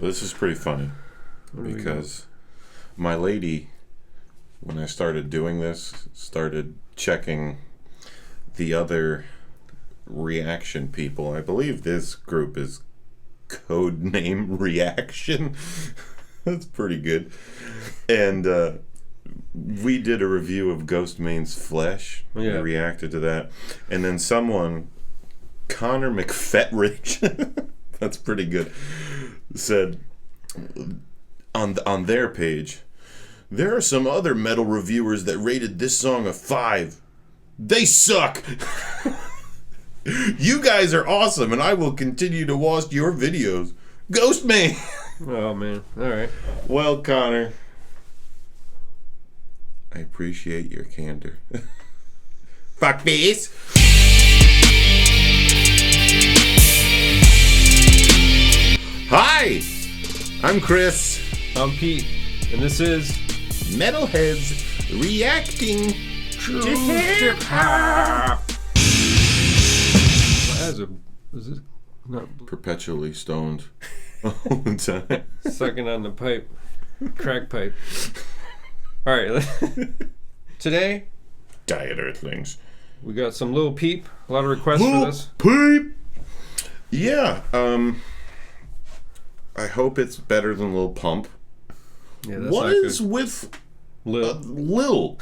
This is pretty funny because my lady, when I started doing this, started checking the other reaction people. I believe this group is codename Reaction. That's pretty good. And we did a review of Ghostmane's Flesh. We reacted to that. And then someone, Connor McFetridge, that's pretty good, said on their page, there are some other metal reviewers that rated this song a 5. They suck. You guys are awesome, and I will continue to watch your videos. Ghostmane. Oh man! All right. Well, Connor, I appreciate your candor. Fuckface. Hi, I'm Chris. I'm Pete, and this is Metalheads reacting to hip hop. Is it not Perpetually stoned all the time. sucking on the pipe, crack pipe? All right. Today, Diet Earthlings. we got some Lil Peep. A lot of requests for this. Peep. Yeah. I hope it's better than Lil Pump. Yeah, that's What not is good. with Lil Lil?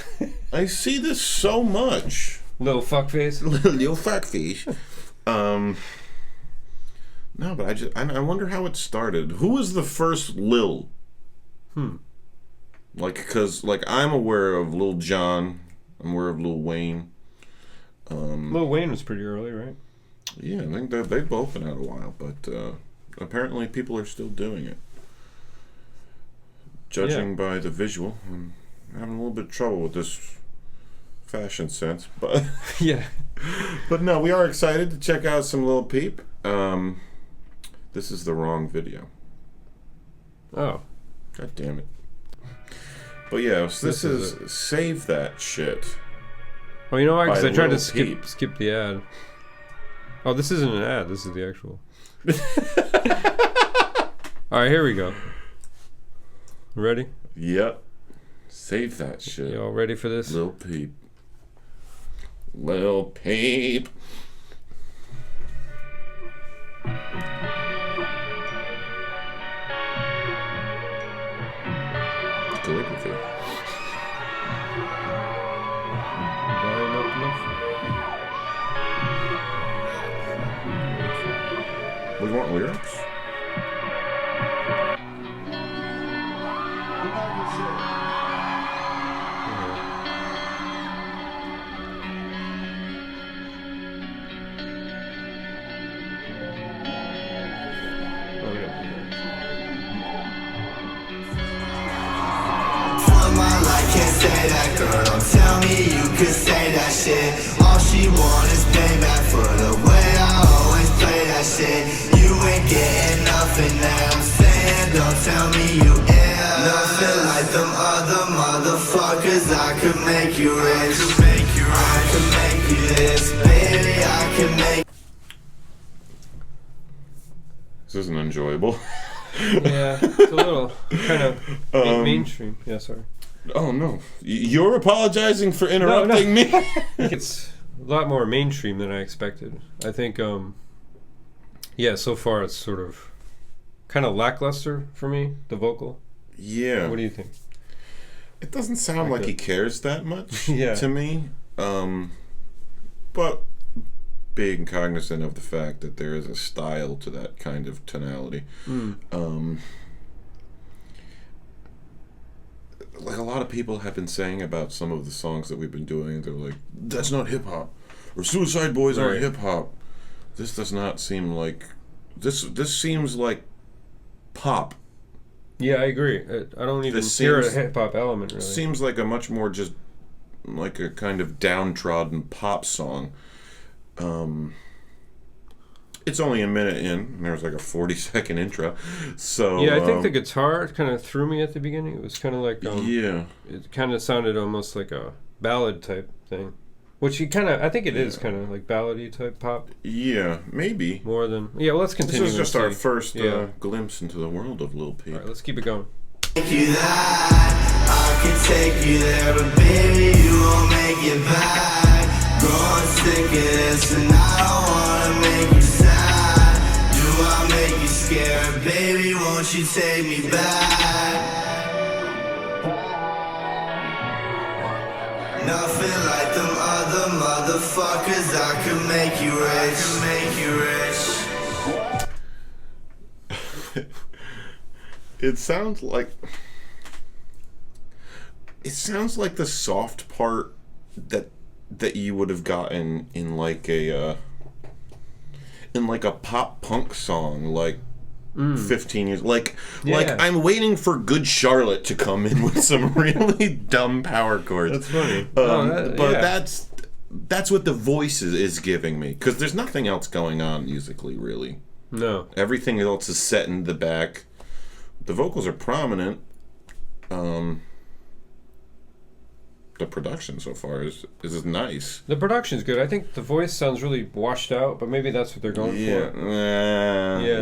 I see this so much. Lil fuckface. Lil fuckfish. No, but I wonder how it started. Who was the first Lil? Because I'm aware of Lil Jon. I'm aware of Lil Wayne. Lil Wayne was pretty early, right? Yeah, I think that they've both been out a while, but apparently people are still doing it. Judging by the visual, I'm having a little bit of trouble with this fashion sense, but Yeah. but no, we are excited to check out some Lil Peep. This is the wrong video. Oh. God damn it. But yeah, so this is Save That Shit. Oh, you know why? Because I tried Lil to Peep. skip the ad. Oh, this isn't an ad. This is the actual. All right, here we go. Ready? Yep. Save That Shit. Y'all ready for this? Lil Peep. Lil Peep. Calligraphy. Volume up enough? We want lyrics? Oh, yeah. Can't say that, girl, don't tell me you could say that shit. All she want is payback for the way I always play that shit. You ain't getting nothing that I'm saying, don't tell me you ain't. Nothing like them other motherfuckers. I could make you rich, I could make you this, baby, I could make. This isn't enjoyable. Yeah, it's a little kind of mainstream. Yeah, sorry. Oh no. You're apologizing for interrupting me? It's a lot more mainstream than I expected. I think, yeah, so far it's sort of kind of lackluster for me, the vocal. Yeah. What do you think? It doesn't sound like he cares that much Yeah. to me. But being cognizant of the fact that there is a style to that kind of tonality. Like a lot of people have been saying about some of the songs that we've been doing, they're like, that's not hip hop, or Suicide Boys aren't Right. hip hop. This does not seem like this seems like pop. Yeah, I agree. I don't even This hear a seems- hip hop element really. Seems like a much more just like a kind of downtrodden pop song. It's only a minute in, and there's like a 40-second intro. So Yeah, I think the guitar kind of threw me at the beginning. It was kind of like yeah. it kind of sounded almost like a ballad type thing. Which he kind of, I think it is kind of like ballady type pop. Yeah, maybe. More than, yeah, well, let's continue. This is just our first glimpse into the world of Lil Peep. All right, let's keep it going. Take you that, I could take you there, but baby, you won't make it back. Growing sick of this, and I don't wanna make you sad. Do I make you scared, baby? Won't you take me back? Nothing like them other motherfuckers. I could make you rich. It sounds like the soft part that you would have gotten in like a pop punk song, like 15 years, like I'm waiting for Good Charlotte to come in with some really dumb power chords. That's funny. That's what the voice is giving me, because there's nothing else going on musically, really. No, everything else is set in the back. The vocals are prominent. The production so far is nice. The production's good. I think the voice sounds really washed out, but maybe that's what they're going for.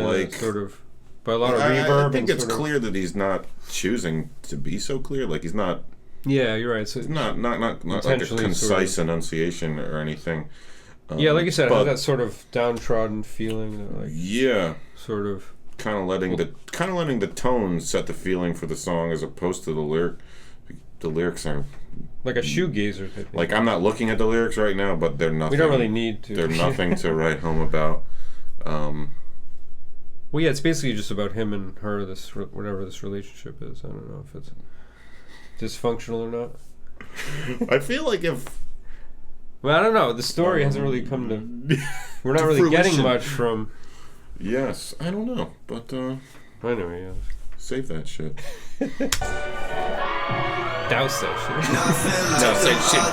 Like sort of, by a lot of reverb. I think it's clear that he's not choosing to be so clear. Like he's not. Yeah, you're right. So it's not like a concise enunciation or anything. Yeah, like you said, it has that sort of downtrodden feeling. That sort of. Kind of letting the tone set the feeling for the song, as opposed to the lyric. The lyrics are like a shoegazer type. Like I'm not looking at the lyrics right now, but they're nothing. We don't really need to. They're nothing to write home about. Well, yeah, it's basically just about him and her. Whatever this relationship is, I don't know if it's dysfunctional or not. I feel like if. Well, I don't know. The story hasn't really come to. We're not really getting much from. Yes, I don't know, but anyway, yeah. Save that shit. Douse that shit. Douse that shit.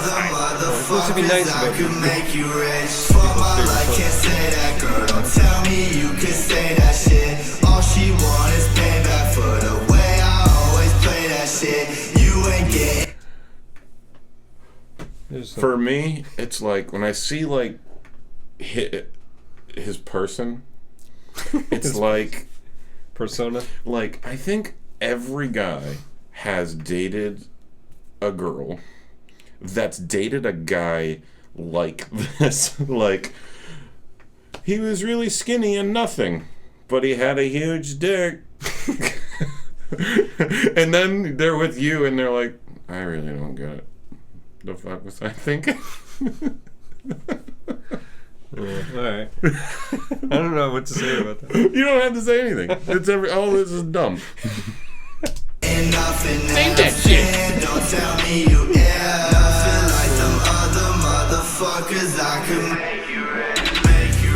It's supposed to be nice about it. Make you rich. For my life, can't say that, girl. Don't tell me you can say that shit. All she want is payback for the way I always play that shit. You ain't getting. For me, it's like when I see like his person. It's like persona. Like I think every guy has dated a girl that's dated a guy like this. Like he was really skinny and nothing, but he had a huge dick. And then they're with you and they're like, I really don't get it. The fuck was I thinking? Yeah, all right. I don't know what to say about that. You don't have to say anything. It's all this is dumb. Ain't nothing that shit. Don't tell me you nothing like them other motherfuckers. I could make you rich,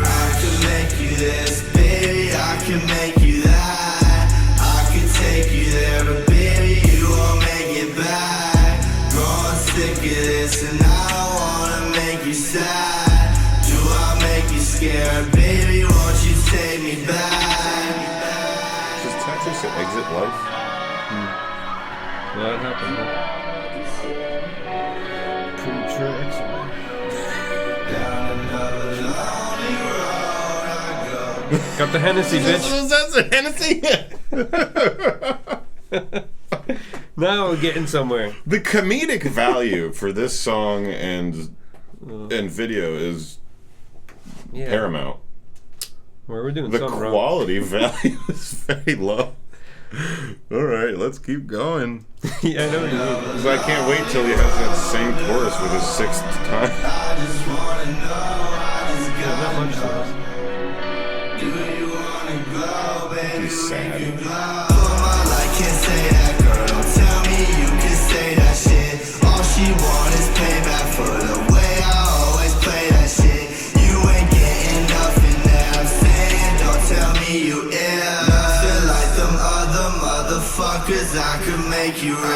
I could make you this, baby. I could make you that. I could take you there, but baby, you won't make it back. Growing sick of this, and I don't wanna make you sad. Scared, baby, won't you take me back? Does Texas exit life? That happened. Pretty sure exit life. Down another lonely road I go. Got the Hennessy, bitch. That's the Hennessy. Now we're getting somewhere. The comedic value for this song and video is paramount. Well, we're doing the something quality wrong. value is very low. All right, let's keep going. Yeah, I know what you mean. Because I can't wait till he has that same chorus for the 6th time. I just wanna know, Not much to us. do you wanna go, baby? He's sad. For my life, can't say that, girl. Don't tell me you can say that shit. All she want is payback for the way I always play that shit. Tell me you nothing like them other motherfuckers. I could make you rich, I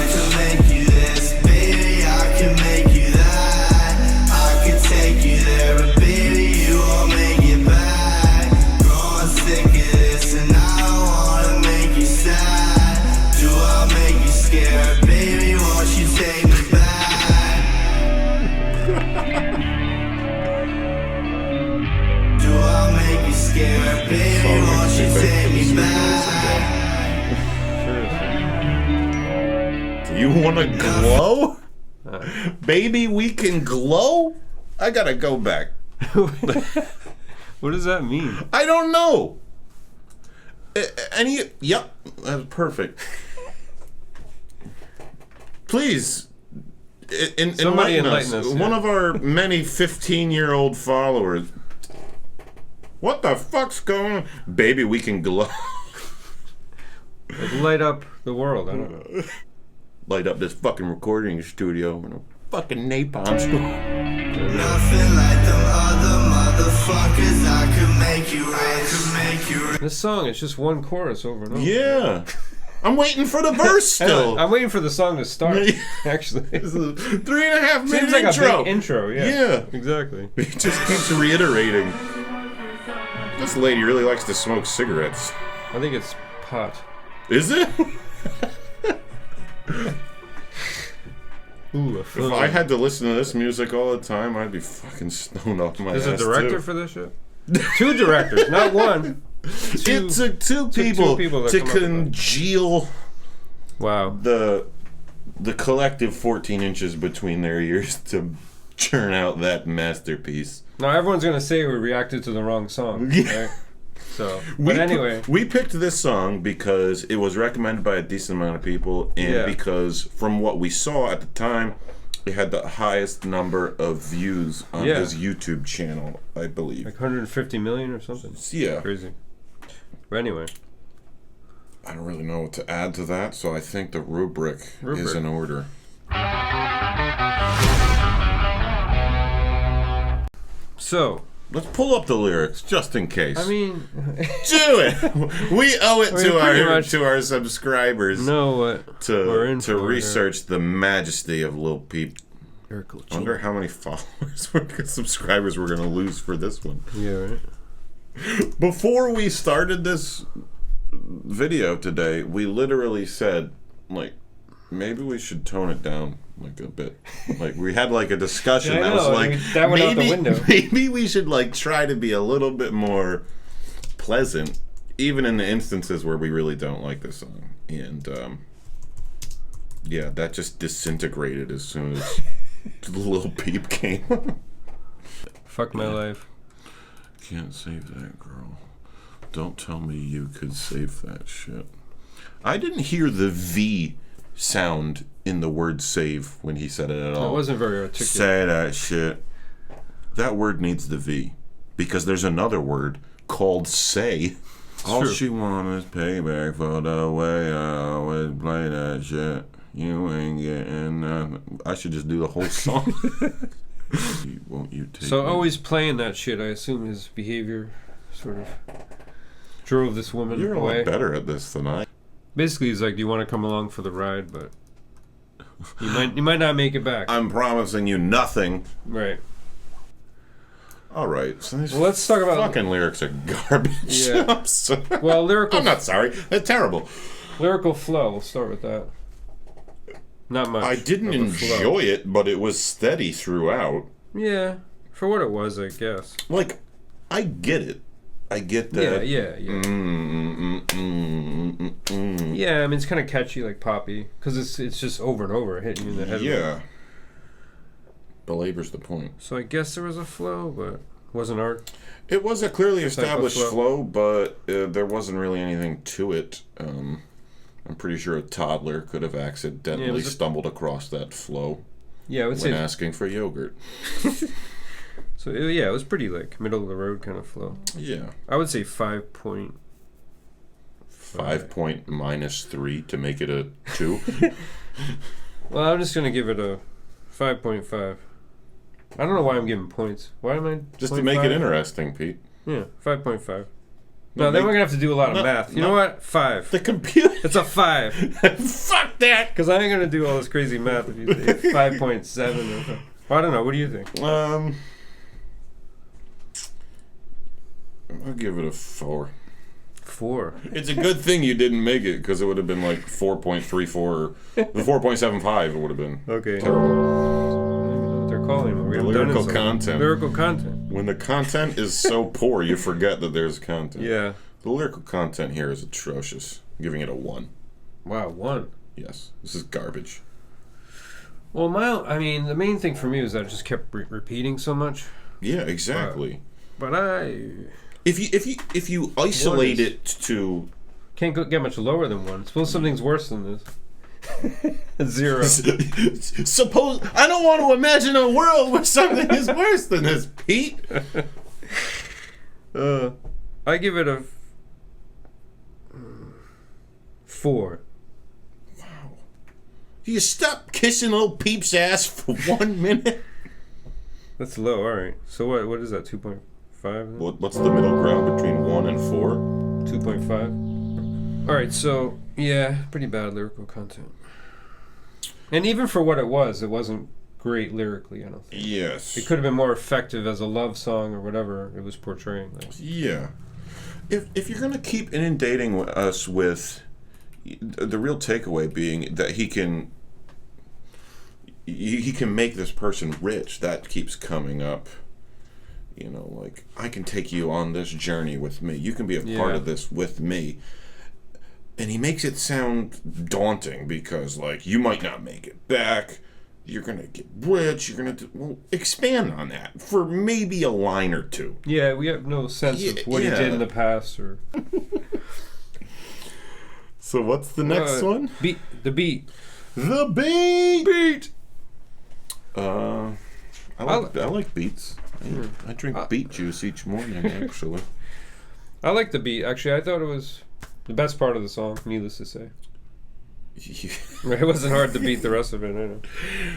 could make you this, baby. I could make you that. I could take you there, but baby, you won't make it back. Growing sick of this, and I don't wanna make you sad. Do I make you scared, baby? Won't you take me back? Do I make you scared, baby? Won't you take me back? Do you want to glow? Baby, we can glow? I gotta go back. What does that mean? I don't know. Yep, that's perfect. Please, Somebody enlighten us. yeah. One of our many 15-year-old followers. What the fuck's going on? Baby, we can glow. Like light up the world. I don't know. Light up this fucking recording studio in a fucking napalm store. Nothing like them other motherfuckers. I could make you rich. This song is just one chorus over and over. Yeah. I'm waiting for the verse still. I'm waiting for the song to start. Actually, This is a 3.5 minute seems like intro. a big intro. Yeah. Yeah. Exactly. He just keeps reiterating. This lady really likes to smoke cigarettes. I think it's pot. Is it? Ooh, If I had to listen to this music all the time, I'd be fucking stoned off my There's ass a director too. for this shit? Two directors, not one. It took two people to to come up with that. congeal Wow. the collective 14 inches between their ears to churn out that masterpiece. Now everyone's gonna say we reacted to the wrong song. Yeah. Right? So, but anyway, we picked this song because it was recommended by a decent amount of people, and because from what we saw at the time, it had the highest number of views on his YouTube channel, I believe. like 150 million or something. Yeah. Crazy. But anyway, I don't really know what to add to that, so I think the rubric. is in order. so Let's pull up the lyrics just in case. I mean, do it. We owe it to our subscribers. know what we're in to for research the majesty of Lil Peep. Lyrical. I wonder how many followers, subscribers we're gonna lose for this one. Yeah, right. Before we started this video today, we literally said, like, maybe we should tone it down like a bit. Like, we had like a discussion Yeah, I that was know. like, That went out the window. Maybe we should like try to be a little bit more pleasant, even in the instances where we really don't like this song. And yeah, that just disintegrated as soon as Lil Peep came. Fuck my life. Can't save that, girl. Don't tell me you could save that shit. I didn't hear the V sound in the word save when he said it at all. It wasn't very articulate. Say that shit. That word needs the V. Because there's another word called say. All true. she want is payback for the way I always play that shit. You ain't getting nothing. I should just do the whole song. Won't you take So me? always playing that shit, I assume his behavior sort of drove this woman You're a away. lot better at this than I. Basically, he's like, "Do you want to come along for the ride?" But you might not make it back. I'm promising you nothing. Right. All right. So these Well, let's talk about fucking lyrics are garbage. Yeah. I'm sorry. Well, lyrical. I'm not sorry. They're terrible. Lyrical flow. We'll start with that. Not much. I didn't of a flow. enjoy it, but it was steady throughout. Yeah, for what it was, I guess. Like, I get it. I get that. Yeah. Yeah, I mean, it's kind of catchy, like poppy, because it's just over and over hitting you in the head. Yeah. Belabors the point. So I guess there was a flow, but it wasn't art. It was a clearly established flow. flow, but there wasn't really anything to it. I'm pretty sure a toddler could have accidentally stumbled across that flow Yeah, I would when say. asking for yogurt. So yeah, it was pretty like middle of the road kind of flow. Yeah. I would say 5.5. 5 point minus 3 to make it a 2. Well, I'm just gonna give it a 5.5. I don't know why I'm giving points. Why am I Just to make it interesting, Pete. Yeah, 5.5. No, then we're gonna have to do a lot of math. You know what? 5. The computer. It's a 5. Fuck that. Because I ain't gonna do all this crazy math if you say 5.7 or something. Well, I don't know. What do you think? I'll give it a 4. 4. It's a good thing you didn't make it, because it would have been like 4.34 or the 4.75. It would have been Okay. terrible. I don't even know what they're call it anymore. We The haven't done it lyrical so long. content. Lyrical content. When the content is so poor, you forget that there's content. Yeah. The lyrical content here is atrocious. I'm giving it a 1. Wow, 1. Yes, this is garbage. Well, the main thing for me was that it just kept repeating so much. Yeah, exactly. But If you isolate it to can't get much lower than 1. Suppose something's worse than this. 0. suppose I don't want to imagine a world where something is worse than this, Pete. I give it a 4. Wow. You stop kissing Lil Peep's ass for 1 minute. That's low. All right. So what is that? 2.5. What's the middle ground between 1 and 4? 2.5. All right. So yeah, pretty bad lyrical content. And even for what it wasn't great lyrically. I don't think. Yes. It could have been more effective as a love song or whatever it was portraying. Yeah. If you're gonna keep inundating us with the real takeaway being that he can make this person rich, that keeps coming up. You know, like, I can take you on this journey with me. You can be a part of this with me. And he makes it sound daunting because, like, you might not make it back. You're going to get rich. You're going to... Well, expand on that for maybe a line or 2. Yeah, we have no sense of what he did in the past. Or So what's the next one? The beat. The beat! Beat! I like beets. I drink beet juice each morning, actually. I like the beat. Actually, I thought it was the best part of the song, needless to say. It wasn't hard to beat the rest of it, I know.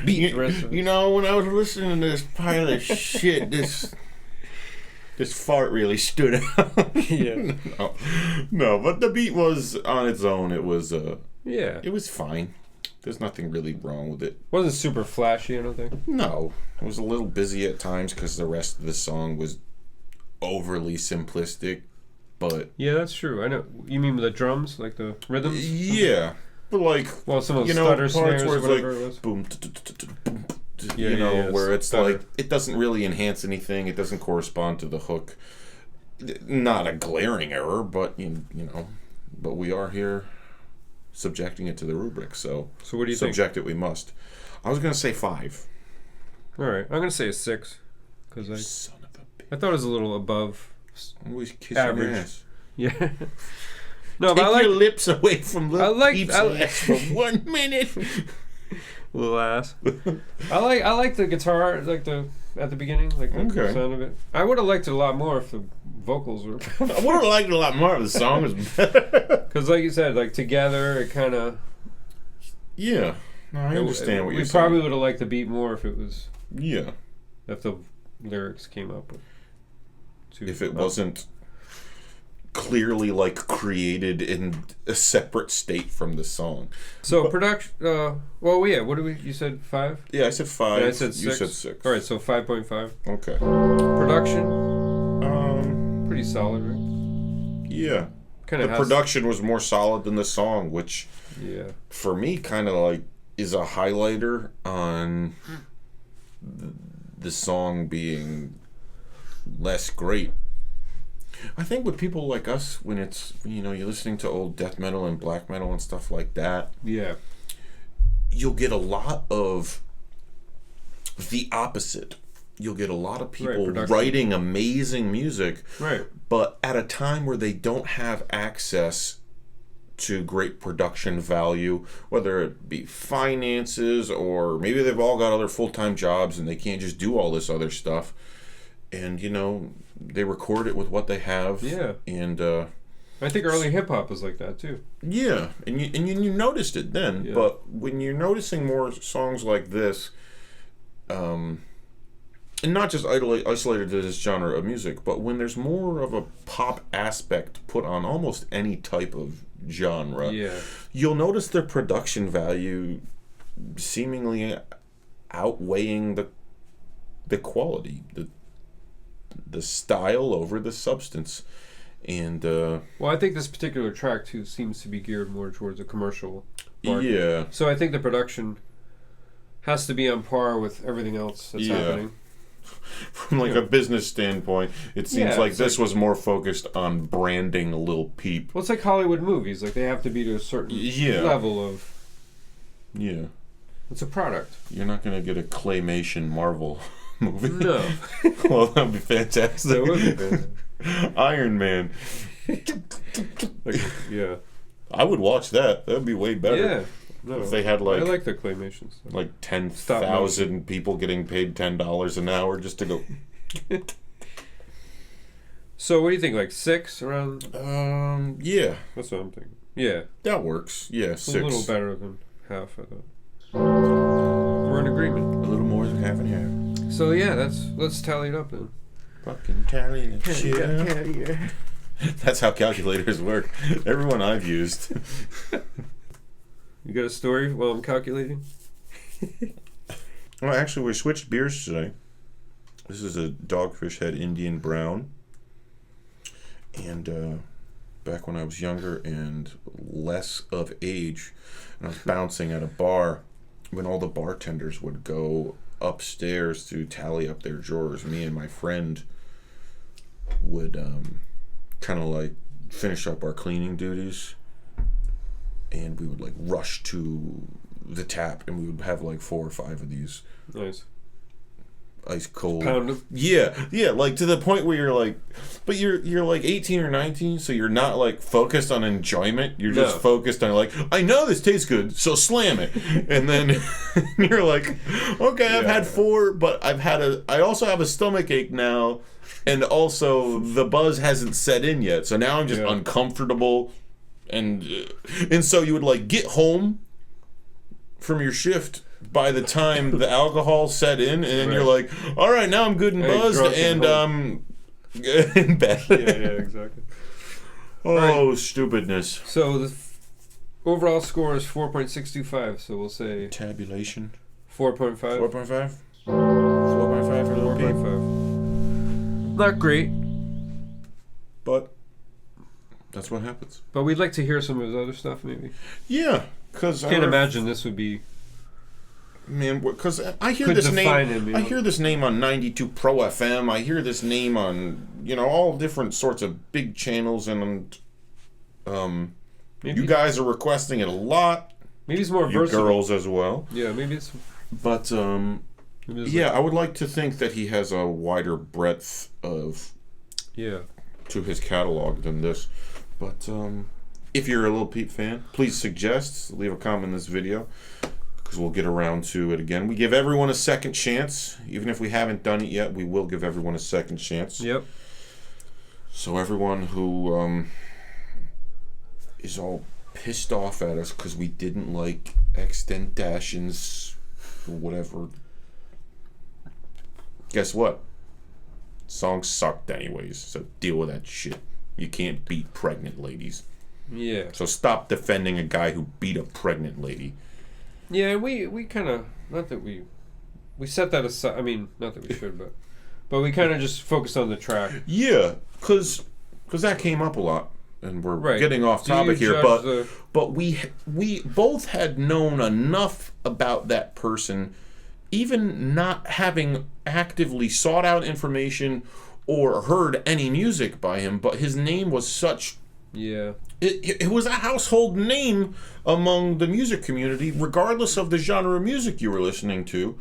The rest of it. You know, when I was listening to this pile of shit, this fart really stood out. Yeah. No, but the beat was on its own. It was it was fine. There's nothing really wrong with it. Wasn't super flashy, I don't think. No, it was a little busy at times because the rest of the song was overly simplistic. But yeah, that's true. I know. You mean with the drums, like the rhythms? Yeah, but like, well, some of the stutter snares where or it's whatever like it was. boom, boom, Yeah, where it's stutter. like it doesn't really enhance anything. It doesn't correspond to the hook. Not a glaring error, but you know, but we are here subjecting it to the rubric. So what do you think? Subject it we must. I was gonna say 5. All right, I'm gonna say a 6 because Son of a bitch. I thought it was a little above Always kiss average. your ass. Yeah. No, Take but I like your lips away from Lil Peep's I ass for 1 minute. little ass. I like the guitar, like at the beginning, like the sound of it. I would have liked it a lot more if the vocals were. I would have liked it a lot more if the song was better. Because, like you said, like together, it kind of. Yeah, no, I understand what you're saying. We probably would have liked the beat more if it was. Yeah. If the lyrics came up with. If it wasn't clearly like created in a separate state from the song. So production. Well, yeah. What did you said 5? Yeah, I said 5. Yeah, I said 6. You said 6. All right, so 5.5. Okay. Production. Pretty solid, right? Yeah. Kind of. The production was more solid than the song, which, for me, kind of like is a highlighter on the song being less great. I think with people like us, when it's, you know, you're listening to old death metal and black metal and stuff like that, you'll get a lot of the opposite. You'll get a lot of people writing amazing music, but at a time where they don't have access to great production value, whether it be finances or maybe they've all got other full-time jobs and they can't just do all this other stuff. And, you know, they record it with what they have. Yeah. And I think early hip hop was like that too. Yeah, and you noticed it then. Yeah. But when you're noticing more songs like this, and not just isolated to this genre of music, but when there's more of a pop aspect put on almost any type of genre, you'll notice the production value seemingly outweighing the quality, the style over the substance. And well, I think this particular track too seems to be geared more towards a commercial market. Yeah. So I think the production has to be on par with everything else that's happening. From like a business standpoint, it seems like this was more focused on branding Lil Peep. Well, it's like Hollywood movies. Like, they have to be to a certain level of... Yeah. It's a product. You're not going to get a claymation Marvel movie. No. Well, that would be fantastic. That would be fantastic. Iron Man. Like, yeah. I would watch that. That would be way better. Yeah. No, if they had I like the claymation stuff. Like 10,000 people getting paid $10 an hour just to go. So what do you think? Like 6 around? Yeah. That's what I'm thinking. Yeah. That works. Yeah, 6. A little better than half, I thought. We're in agreement. A little more than half and half. So yeah, let's tally it up then. Fucking tally it shit. That's how calculators work. Everyone I've used. You got a story while I'm calculating? Well, actually, we switched beers today. This is a Dogfish Head Indian Brown. And back when I was younger and less of age, and I was bouncing at a bar, when all the bartenders would go upstairs to tally up their drawers, me and my friend would kind of like finish up our cleaning duties, and we would like rush to the tap, and we would have like 4 or 5 of these. Nice. Ice cold. Pound them. Yeah, like to the point where you're like, but you're like 18 or 19, so you're not like focused on enjoyment. You're just focused on like, I know this tastes good, so slam it. And then you're like, okay, I've had 4, but I also have a stomach ache now, and also the buzz hasn't set in yet, so now I'm just uncomfortable, and so you would like get home from your shift by the time the alcohol set in, and you're like, all right, now I'm good and buzzed, and in bed. Yeah, exactly. Right. Stupidness. So the overall score is 4.625, so we'll say tabulation 4.5. 4.5 4.5 for Lil Peep. 4.5. Not great, but that's what happens. But we'd like to hear some of his other stuff, maybe. Yeah, because I can't imagine this would be. Man, because I hear this name. I hear this name on 92 Pro FM. I hear this name on all different sorts of big channels, and you guys are requesting it a lot. Maybe it's more you versatile. Girls as well. Yeah, maybe it's. But I would like to think that he has a wider breadth of to his catalog than this. But if you're a Lil Peep fan, please suggest, leave a comment in this video, because we'll get around to it again. We give everyone a second chance. Even if we haven't done it yet, we will give everyone a second chance. Yep. So everyone who is all pissed off at us because we didn't like Extentations or whatever, guess what? Song sucked anyways, so deal with that shit. You can't beat pregnant ladies. Yeah. So stop defending a guy who beat a pregnant lady. Yeah, we kind of, not that we set that aside. I mean, not that we should, but we kind of just focused on the track. Yeah, because that came up a lot, and we're getting off topic here. But we both had known enough about that person, even not having actively sought out information or heard any music by him. But his name was such. Yeah. It was a household name among the music community, regardless of the genre of music you were listening to.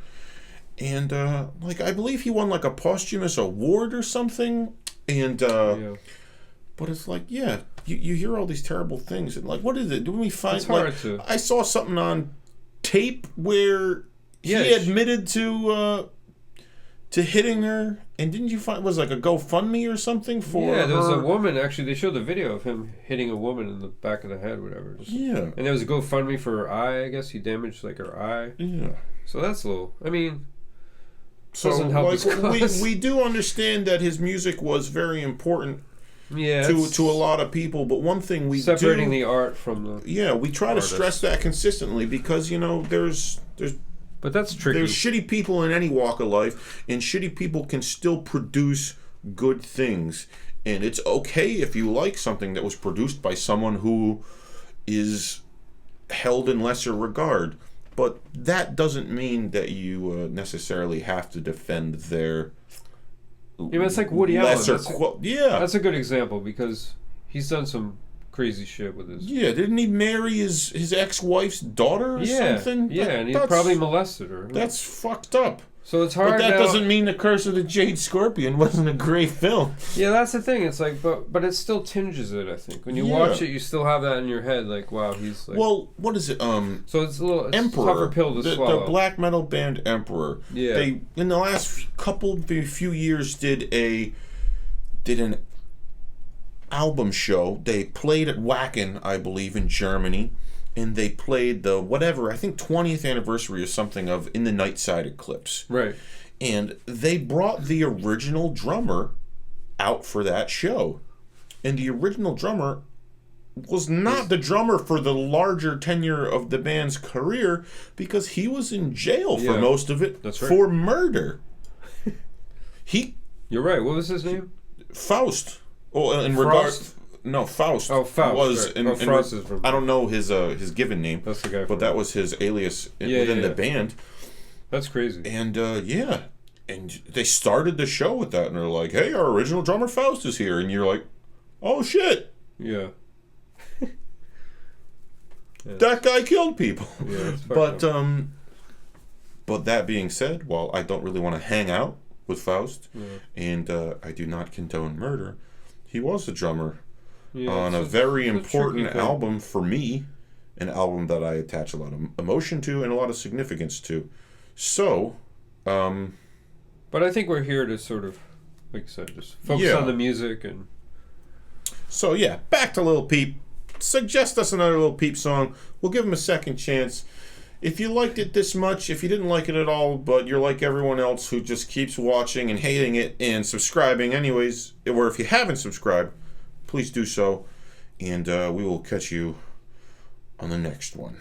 And, I believe he won, like, a posthumous award or something. And, but it's like, you hear all these terrible things. And, like, what is it? Didn't we find, it's hard to... I saw something on tape where he admitted to hitting her, and didn't you find it was like a GoFundMe or something for there was her? a woman, actually, they showed the video of him hitting a woman in the back of the head, whatever. And there was a GoFundMe for her eye, I guess. He damaged, like, her eye. Yeah. So that's a little, I mean, doesn't help his cause. We do understand that his music was very important to a lot of people, but one thing we separating the art from the we try to stress that consistently, because, there's but that's tricky. There's shitty people in any walk of life, and shitty people can still produce good things. And it's okay if you like something that was produced by someone who is held in lesser regard. But that doesn't mean that you necessarily have to defend their Yeah, but it's like Woody Allen. Yeah. That's a good example because he's done some crazy shit with his... Yeah, didn't he marry his ex-wife's daughter or something? Yeah, and he probably molested her. That's fucked up. So it's hard. But that doesn't mean The Curse of the Jade Scorpion wasn't a great film. Yeah, that's the thing. It's like, but it still tinges it. I think when you watch it, you still have that in your head. Like, wow, he's like. Well, what is it? So it's a little Emperor, tougher pill to swallow. The black metal band Emperor. Yeah. They in the last few years did an album show. They played at Wacken, I believe, in Germany. And they played the whatever, I think 20th anniversary or something of In the Nightside Eclipse. Right. And they brought the original drummer out for that show. And the original drummer was not the drummer for the larger tenure of the band's career because he was in jail for most of it for murder. You're right. What was his name? Faust. Oh, in Frost? regard. No, Faust. Oh, Faust. Was right. Frost is from... I don't know his given name. That's the guy. But that was his alias within the band. That's crazy. And and they started the show with that, and they're like, "Hey, our original drummer Faust is here," and you're like, "Oh shit!" Yeah. That guy killed people. Yeah. But that being said, while I don't really want to hang out with Faust, and I do not condone murder, he was the drummer. On a very important album for me, an album that I attach a lot of emotion to and a lot of significance to. So, but I think we're here to sort of, like you said, just focus on the music and. So yeah, back to Lil Peep. Suggest us another Lil Peep song. We'll give him a second chance. If you liked it this much, if you didn't like it at all, but you're like everyone else who just keeps watching and hating it and subscribing anyways, or if you haven't subscribed, please do so, and we will catch you on the next one.